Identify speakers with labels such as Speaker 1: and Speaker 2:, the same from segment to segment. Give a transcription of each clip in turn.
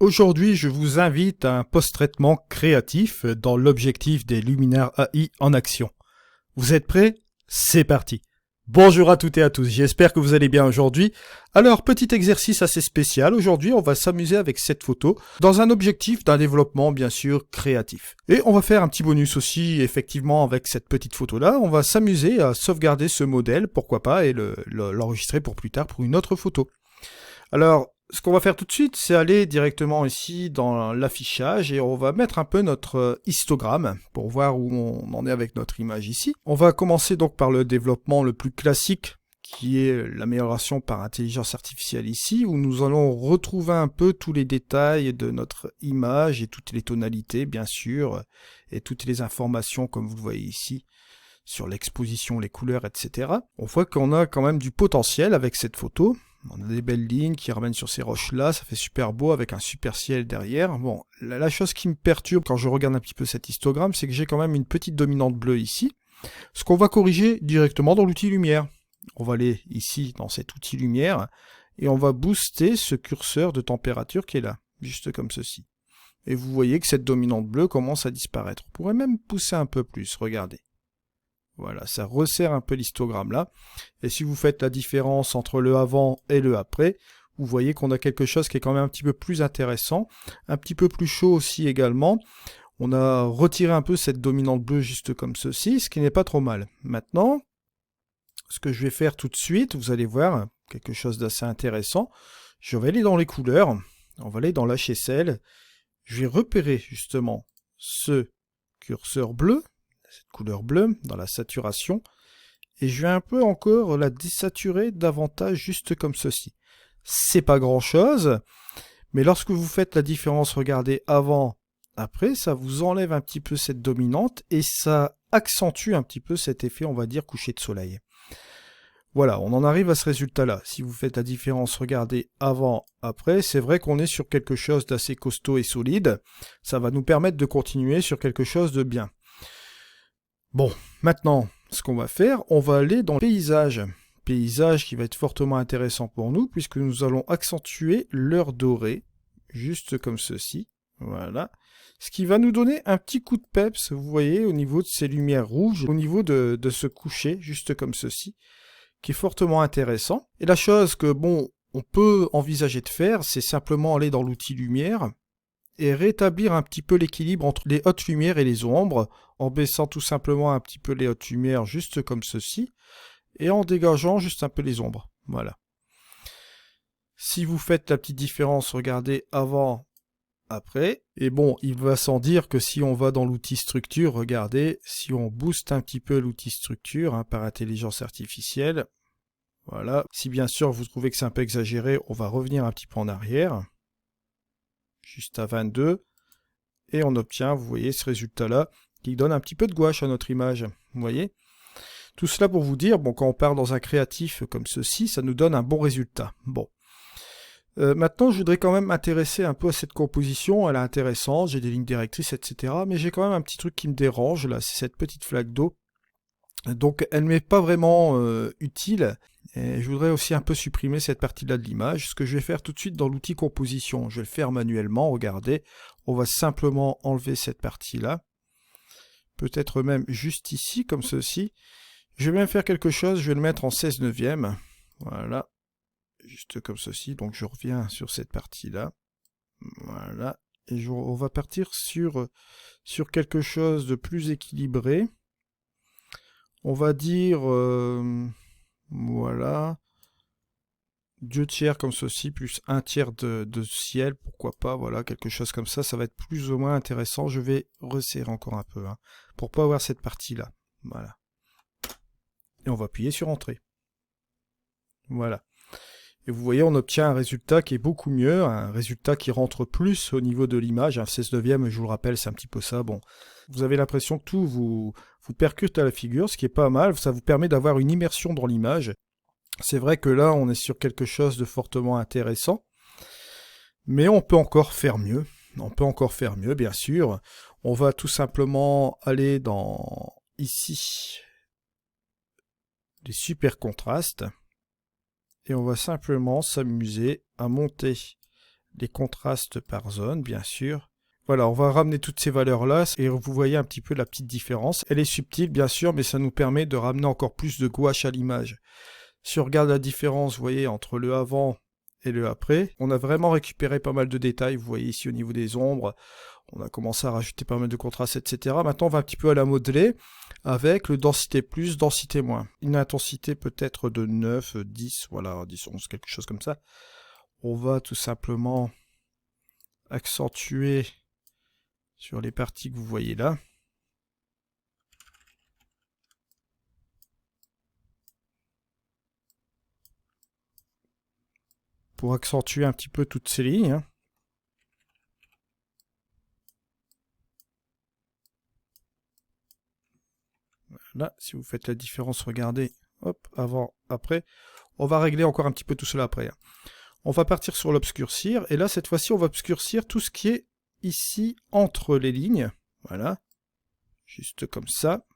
Speaker 1: Aujourd'hui, je vous invite à un post-traitement créatif dans l'objectif des Luminaire AI en action. Vous êtes prêts? C'est parti! Bonjour à toutes et à tous, j'espère que vous allez bien aujourd'hui. Alors, petit exercice assez spécial, aujourd'hui on va s'amuser avec cette photo dans un objectif d'un développement bien sûr créatif. Et on va faire un petit bonus aussi effectivement avec cette petite photo-là, on va s'amuser à sauvegarder ce modèle, pourquoi pas, et l'enregistrer pour plus tard pour une autre photo. Alors, ce qu'on va faire tout de suite, c'est aller directement ici dans l'affichage et on va mettre un peu notre histogramme pour voir où on en est avec notre image ici. On va commencer donc par le développement le plus classique qui est l'amélioration par intelligence artificielle ici, où nous allons retrouver un peu tous les détails de notre image et toutes les tonalités bien sûr, et toutes les informations comme vous le voyez ici sur l'exposition, les couleurs, etc. On voit qu'on a quand même du potentiel avec cette photo. On a des belles lignes qui ramènent sur ces roches-là, ça fait super beau avec un super ciel derrière. Bon, la chose qui me perturbe quand je regarde un petit peu cet histogramme, c'est que j'ai quand même une petite dominante bleue ici, ce qu'on va corriger directement dans l'outil lumière. On va aller ici dans cet outil lumière, et on va booster ce curseur de température qui est là, juste comme ceci. Et vous voyez que cette dominante bleue commence à disparaître. On pourrait même pousser un peu plus, regardez. Voilà, ça resserre un peu l'histogramme là. Et si vous faites la différence entre le avant et le après, vous voyez qu'on a quelque chose qui est quand même un petit peu plus intéressant, un petit peu plus chaud aussi également. On a retiré un peu cette dominante bleue juste comme ceci, ce qui n'est pas trop mal. Maintenant, ce que je vais faire tout de suite, vous allez voir quelque chose d'assez intéressant. Je vais aller dans les couleurs, on va aller dans l'HSL. Je vais repérer justement ce curseur bleu, cette couleur bleue dans la saturation, et je vais un peu encore la désaturer davantage juste comme ceci. C'est pas grand chose, mais lorsque vous faites la différence, regardez avant, après, ça vous enlève un petit peu cette dominante et ça accentue un petit peu cet effet, on va dire, coucher de soleil. Voilà, on en arrive à ce résultat-là. Si vous faites la différence, regardez avant, après, c'est vrai qu'on est sur quelque chose d'assez costaud et solide. Ça va nous permettre de continuer sur quelque chose de bien. Bon, maintenant, ce qu'on va faire, on va aller dans le paysage. Paysage qui va être fortement intéressant pour nous, puisque nous allons accentuer l'heure dorée, juste comme ceci. Voilà. Ce qui va nous donner un petit coup de peps, vous voyez, au niveau de ces lumières rouges, au niveau de ce coucher, juste comme ceci, qui est fortement intéressant. Et la chose que, bon, on peut envisager de faire, c'est simplement aller dans l'outil lumière, et rétablir un petit peu l'équilibre entre les hautes lumières et les ombres, en baissant tout simplement un petit peu les hautes lumières, juste comme ceci, et en dégageant juste un peu les ombres. Voilà. Si vous faites la petite différence, regardez avant, après, et bon, il va sans dire que si on va dans l'outil structure, regardez, si on booste un petit peu l'outil structure par intelligence artificielle, voilà. Si bien sûr vous trouvez que c'est un peu exagéré, on va revenir un petit peu en arrière, juste à 22, et on obtient, vous voyez, ce résultat-là, qui donne un petit peu de gouache à notre image, vous voyez. Tout cela pour vous dire, bon, quand on part dans un créatif comme ceci, ça nous donne un bon résultat. Bon. Maintenant, je voudrais quand même m'intéresser un peu à cette composition, elle est intéressante, j'ai des lignes directrices, etc. Mais j'ai quand même un petit truc qui me dérange, là, c'est cette petite flaque d'eau. Donc, elle ne m'est pas vraiment utile. Et je voudrais aussi un peu supprimer cette partie-là de l'image, ce que je vais faire tout de suite dans l'outil composition. Je vais le faire manuellement, regardez. On va simplement enlever cette partie-là. Peut-être même juste ici, comme ceci. Je vais même faire quelque chose, je vais le mettre en 16 neuvième. Voilà. Juste comme ceci. Donc je reviens sur cette partie-là. Voilà. Et on va partir sur quelque chose de plus équilibré. On va dire... voilà. 2/3 comme ceci, plus 1/3 de ciel, pourquoi pas, voilà, quelque chose comme ça va être plus ou moins intéressant. Je vais resserrer encore un peu, pour pas avoir cette partie-là. Voilà. Et on va appuyer sur Entrée. Voilà. Et vous voyez, on obtient un résultat qui est beaucoup mieux, un résultat qui rentre plus au niveau de l'image. Un 16 neuvième, je vous le rappelle, c'est un petit peu ça. Bon, vous avez l'impression que tout vous percute à la figure, ce qui est pas mal. Ça vous permet d'avoir une immersion dans l'image. C'est vrai que là, on est sur quelque chose de fortement intéressant. Mais on peut encore faire mieux. On peut encore faire mieux, bien sûr. On va tout simplement aller dans, ici, les super contrastes. Et on va simplement s'amuser à monter les contrastes par zone, bien sûr. Voilà, on va ramener toutes ces valeurs-là, et vous voyez un petit peu la petite différence. Elle est subtile, bien sûr, mais ça nous permet de ramener encore plus de gouache à l'image. Si on regarde la différence, vous voyez, entre le avant et le après, on a vraiment récupéré pas mal de détails. Vous voyez ici au niveau des ombres, on a commencé à rajouter pas mal de contrastes, etc. Maintenant, on va un petit peu à la modeler avec le densité plus, densité moins. Une intensité peut-être de 9, 10, voilà, 10, 11, quelque chose comme ça. On va tout simplement accentuer sur les parties que vous voyez là. Pour accentuer un petit peu toutes ces lignes. Hein. Là, si vous faites la différence, regardez, hop, avant, après. On va régler encore un petit peu tout cela après. Hein. On va partir sur l'obscurcir, et là, cette fois-ci, on va obscurcir tout ce qui est ici, entre les lignes. Voilà, juste comme ça.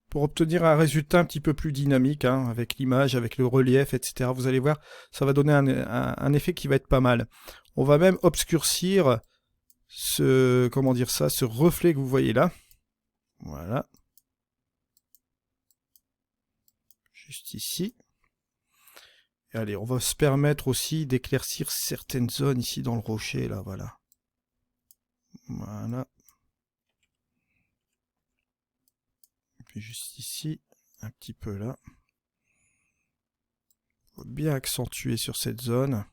Speaker 1: Pour obtenir un résultat un petit peu plus dynamique, hein, avec l'image, avec le relief, etc. Vous allez voir, ça va donner un effet qui va être pas mal. On va même obscurcir ce, comment dire ça, ce reflet que vous voyez là. Voilà. Juste ici. Et allez, on va se permettre aussi d'éclaircir certaines zones ici dans le rocher, là, voilà. Voilà. Et puis juste ici, un petit peu là. Faut bien accentuer sur cette zone.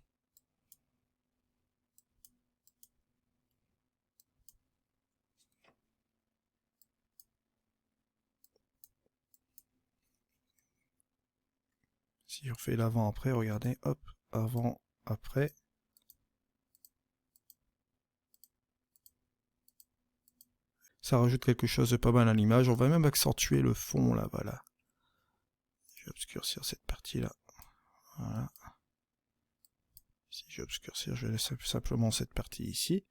Speaker 1: Si on fait l'avant-après, regardez, hop, avant, après. Ça rajoute quelque chose de pas mal à l'image. On va même accentuer le fond, là, voilà. Je vais obscurcir cette partie-là. Voilà. Si je vais obscurcir, je laisse simplement cette partie ici.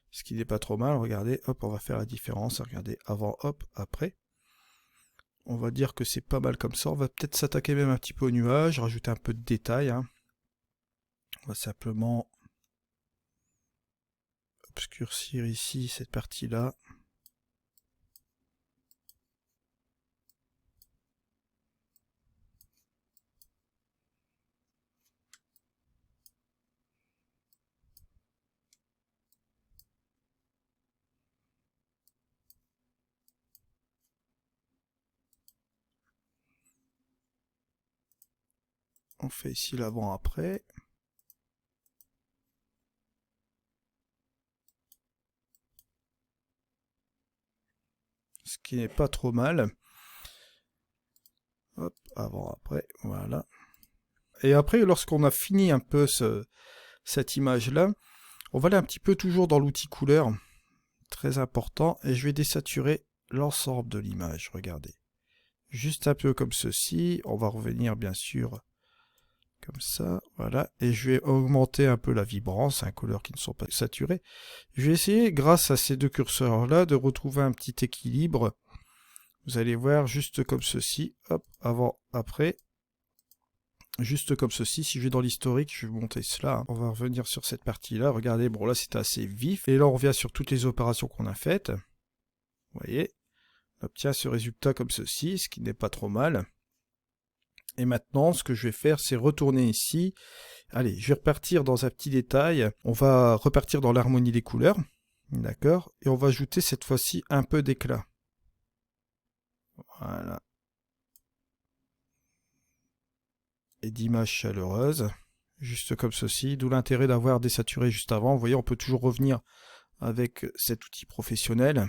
Speaker 1: Ce qui n'est pas trop mal, regardez, hop, on va faire la différence. Regardez, avant, hop, après. On va dire que c'est pas mal comme ça. On va peut-être s'attaquer même un petit peu au nuage, rajouter un peu de détails. Hein. On va simplement obscurcir ici cette partie-là. On fait ici l'avant-après. Ce qui n'est pas trop mal. Hop, avant-après, voilà. Et après, lorsqu'on a fini un peu cette image-là, on va aller un petit peu toujours dans l'outil couleur. Très important. Et je vais désaturer l'ensemble de l'image. Regardez. Juste un peu comme ceci. On va revenir bien sûr comme ça, voilà, et je vais augmenter un peu la vibrance, hein, couleurs qui ne sont pas saturées. Je vais essayer, grâce à ces deux curseurs-là, de retrouver un petit équilibre. Vous allez voir, juste comme ceci, hop, avant, après, juste comme ceci. Si je vais dans l'historique, je vais monter cela. Hein. On va revenir sur cette partie-là. Regardez, bon là c'était assez vif. Et là on revient sur toutes les opérations qu'on a faites. Vous voyez, on obtient ce résultat comme ceci, ce qui n'est pas trop mal. Et maintenant, ce que je vais faire, c'est retourner ici. Allez, je vais repartir dans un petit détail. On va repartir dans l'harmonie des couleurs. D'accord. Et on va ajouter cette fois-ci un peu d'éclat. Voilà. Et d'image chaleureuse. Juste comme ceci. D'où l'intérêt d'avoir désaturé juste avant. Vous voyez, on peut toujours revenir avec cet outil professionnel.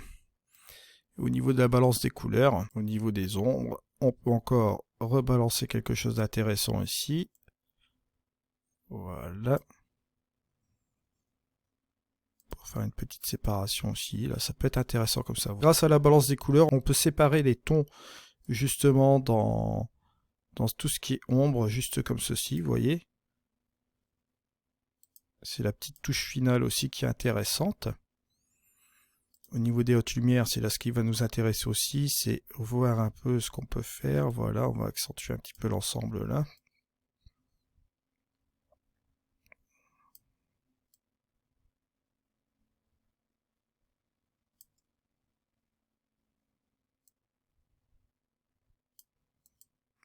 Speaker 1: Au niveau de la balance des couleurs, au niveau des ombres, on peut encore rebalancer quelque chose d'intéressant ici. Voilà. Pour faire une petite séparation aussi. Là, ça peut être intéressant comme ça. Grâce à la balance des couleurs, on peut séparer les tons justement dans tout ce qui est ombre, juste comme ceci, vous voyez. C'est la petite touche finale aussi qui est intéressante. Au niveau des hautes lumières, c'est là ce qui va nous intéresser aussi, c'est voir un peu ce qu'on peut faire. Voilà, on va accentuer un petit peu l'ensemble là.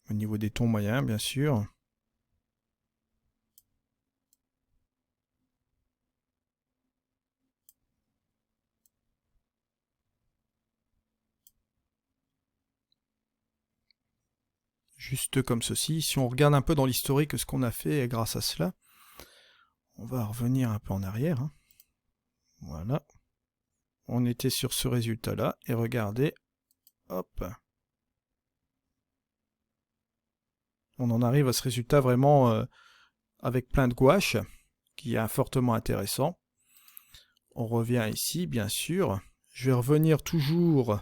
Speaker 1: Au niveau des tons moyens, bien sûr. Juste comme ceci. Si on regarde un peu dans l'historique ce qu'on a fait grâce à cela, on va revenir un peu en arrière. Hein. Voilà. On était sur ce résultat-là, et regardez, hop. On en arrive à ce résultat vraiment avec plein de gouache, qui est fortement intéressant. On revient ici, bien sûr. Je vais revenir toujours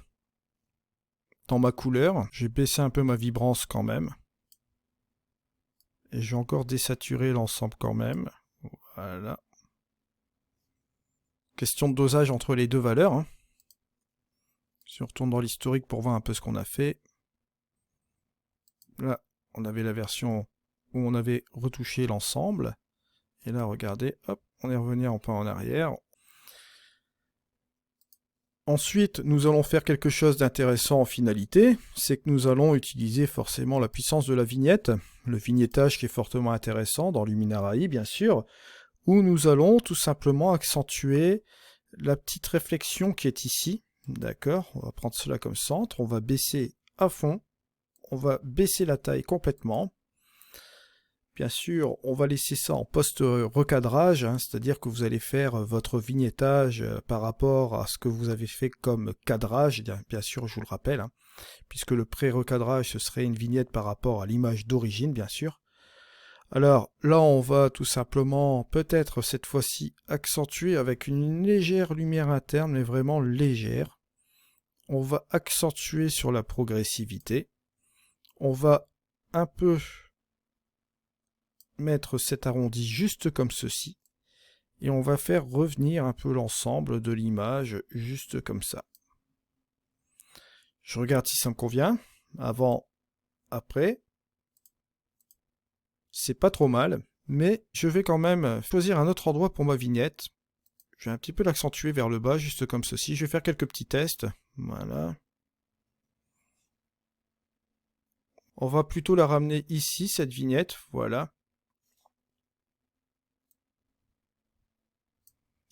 Speaker 1: dans ma couleur. Je vais baisser un peu ma vibrance quand même. Et je vais encore désaturer l'ensemble quand même. Voilà. Question de dosage entre les deux valeurs. Hein. Si on retourne dans l'historique pour voir un peu ce qu'on a fait. Là, on avait la version où on avait retouché l'ensemble. Et là, regardez, hop, on est revenu un peu en arrière. Ensuite, nous allons faire quelque chose d'intéressant en finalité, c'est que nous allons utiliser forcément la puissance de la vignette, le vignettage qui est fortement intéressant dans Luminaire AI, bien sûr, où nous allons tout simplement accentuer la petite réflexion qui est ici, d'accord, on va prendre cela comme centre, on va baisser à fond, on va baisser la taille complètement. Bien sûr, on va laisser ça en post-recadrage, hein, c'est-à-dire que vous allez faire votre vignettage par rapport à ce que vous avez fait comme cadrage, bien sûr, je vous le rappelle, hein, puisque le pré-recadrage, ce serait une vignette par rapport à l'image d'origine, bien sûr. Alors là, on va tout simplement, peut-être cette fois-ci, accentuer avec une légère lumière interne, mais vraiment légère. On va accentuer sur la progressivité. On va un peu mettre cet arrondi juste comme ceci, et on va faire revenir un peu l'ensemble de l'image juste comme ça. Je regarde si ça me convient, avant, après, c'est pas trop mal, mais je vais quand même choisir un autre endroit pour ma vignette. Je vais un petit peu l'accentuer vers le bas, juste comme ceci. Je vais faire quelques petits tests, voilà. On va plutôt la ramener ici, cette vignette, voilà.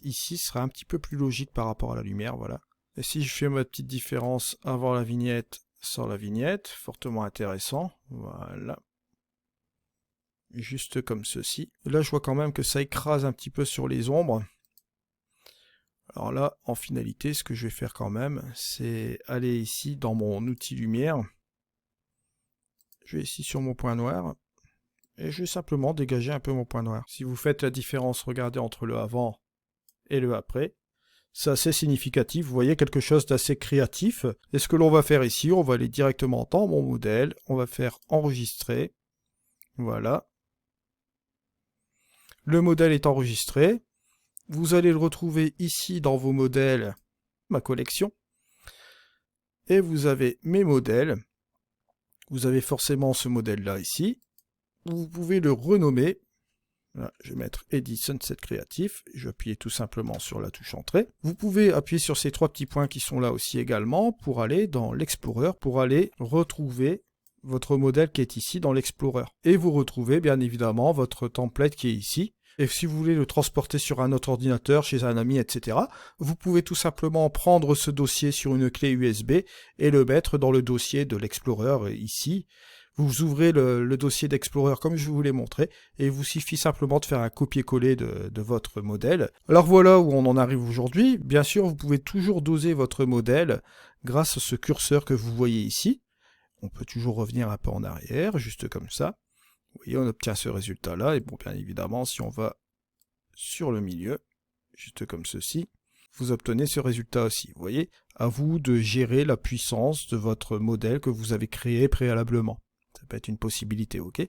Speaker 1: Ici, ce sera un petit peu plus logique par rapport à la lumière, voilà. Et si je fais ma petite différence avant la vignette, sans la vignette, fortement intéressant, voilà. Juste comme ceci. Là, je vois quand même que ça écrase un petit peu sur les ombres. Alors là, en finalité, ce que je vais faire quand même, c'est aller ici dans mon outil lumière. Je vais ici sur mon point noir. Et je vais simplement dégager un peu mon point noir. Si vous faites la différence, regardez entre le avant et le après, c'est assez significatif, vous voyez quelque chose d'assez créatif. Et ce que l'on va faire ici, on va aller directement dans mon modèle, on va faire enregistrer, voilà. Le modèle est enregistré, vous allez le retrouver ici dans vos modèles, ma collection, et vous avez mes modèles, vous avez forcément ce modèle-là ici, vous pouvez le renommer. Là, je vais mettre Edit Sunset Creative, je vais appuyer tout simplement sur la touche Entrée. Vous pouvez appuyer sur ces trois petits points qui sont là aussi également pour aller dans l'Explorer, pour aller retrouver votre modèle qui est ici dans l'Explorer. Et vous retrouvez bien évidemment votre template qui est ici. Et si vous voulez le transporter sur un autre ordinateur, chez un ami, etc., vous pouvez tout simplement prendre ce dossier sur une clé USB et le mettre dans le dossier de l'Explorer ici. Vous ouvrez le dossier d'Explorer comme je vous l'ai montré, et il vous suffit simplement de faire un copier-coller de votre modèle. Alors voilà où on en arrive aujourd'hui. Bien sûr, vous pouvez toujours doser votre modèle grâce à ce curseur que vous voyez ici. On peut toujours revenir un peu en arrière, juste comme ça. Vous voyez, on obtient ce résultat-là, et bon, bien évidemment, si on va sur le milieu, juste comme ceci, vous obtenez ce résultat aussi. Vous voyez, à vous de gérer la puissance de votre modèle que vous avez créé préalablement. Ça peut être une possibilité, ok.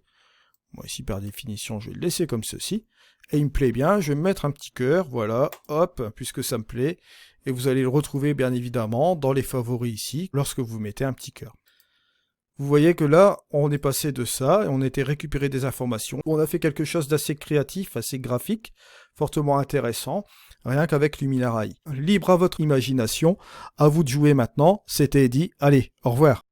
Speaker 1: Moi ici par définition je vais le laisser comme ceci. Et il me plaît bien, je vais mettre un petit cœur, voilà, hop, puisque ça me plaît. et vous allez le retrouver bien évidemment dans les favoris ici, lorsque vous mettez un petit cœur. Vous voyez que là, on est passé de ça, et on a été récupérer des informations. On a fait quelque chose d'assez créatif, assez graphique, fortement intéressant, rien qu'avec Luminar AI. Libre à votre imagination, à vous de jouer maintenant, c'était Eddy, allez, au revoir.